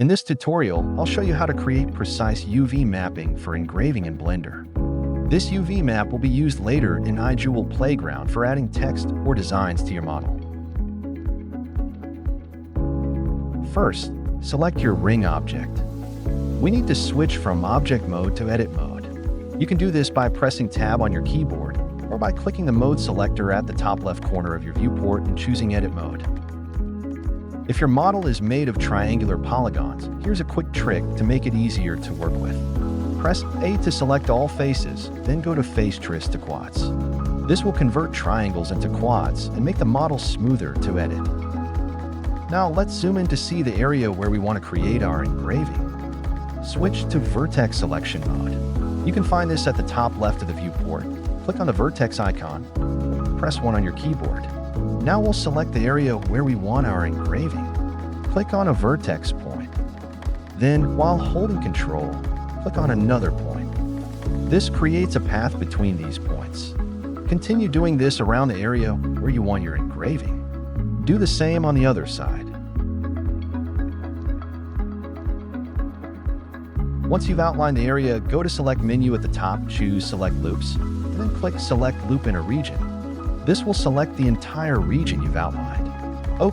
In this tutorial, I'll show you how to create precise UV mapping for engraving in Blender. This UV map will be used later in iJewel Playground for adding text or designs to your model. First, select your ring object. We need to switch from object mode to edit mode. You can do this by pressing Tab on your keyboard or by clicking the mode selector at the top left corner of your viewport and choosing edit mode. If your model is made of triangular polygons, here's a quick trick to make it easier to work with. Press A to select all faces, then go to Face Tris to Quads. This will convert triangles into quads and make the model smoother to edit. Now let's zoom in to see the area where we want to create our engraving. Switch to Vertex selection mode. You can find this at the top left of the viewport. Click on the Vertex icon, press 1 on your keyboard. Now we'll select the area where we want our engraving. Click on a vertex point. Then, while holding Ctrl, click on another point. This creates a path between these points. Continue doing this around the area where you want your engraving. Do the same on the other side. Once you've outlined the area, go to Select menu at the top, choose Select Loops, and then click Select Loop in a region. This will select the entire region you've outlined.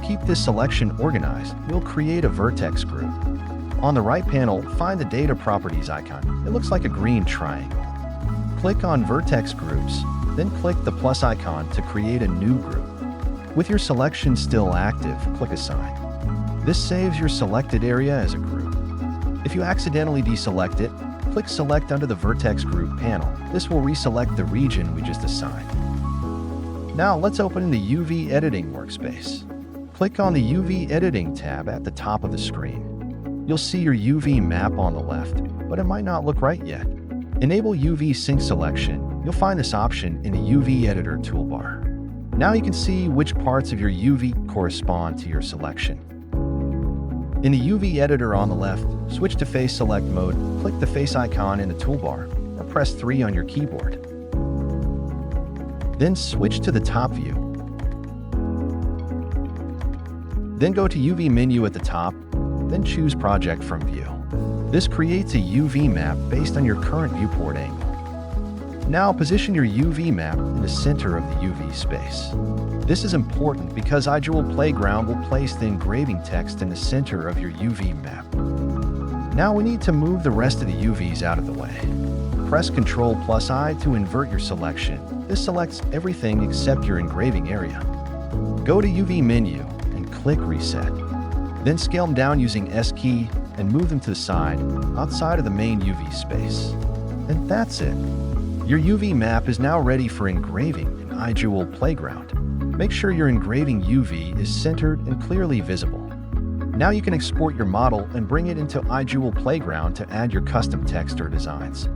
Keep this selection organized. We'll create a vertex group. On the right panel, find the Data Properties icon. It looks like a green triangle. Click on Vertex Groups, then click the plus icon to create a new group. With your selection still active, click Assign. This saves your selected area as a group. If you accidentally deselect it, click Select under the Vertex Group panel. This will reselect the region we just assigned. Now let's open the UV Editing Workspace. Click on the UV Editing tab at the top of the screen. You'll see your UV map on the left, but it might not look right yet. Enable UV Sync Selection. You'll find this option in the UV Editor toolbar. Now you can see which parts of your UV correspond to your selection. In the UV Editor on the left, switch to Face Select mode, click the face icon in the toolbar, or press 3 on your keyboard. Then switch to the top view. Then go to UV menu at the top, then choose Project from View. This creates a UV map based on your current viewport angle. Now position your UV map in the center of the UV space. This is important because iJewel Playground will place the engraving text in the center of your UV map. Now we need to move the rest of the UVs out of the way. Press Ctrl+I to invert your selection. This selects everything except your engraving area. Go to UV menu and click Reset. Then scale them down using S key and move them to the side, outside of the main UV space. And that's it. Your UV map is now ready for engraving in iJewel Playground. Make sure your engraving UV is centered and clearly visible. Now you can export your model and bring it into iJewel Playground to add your custom text or designs.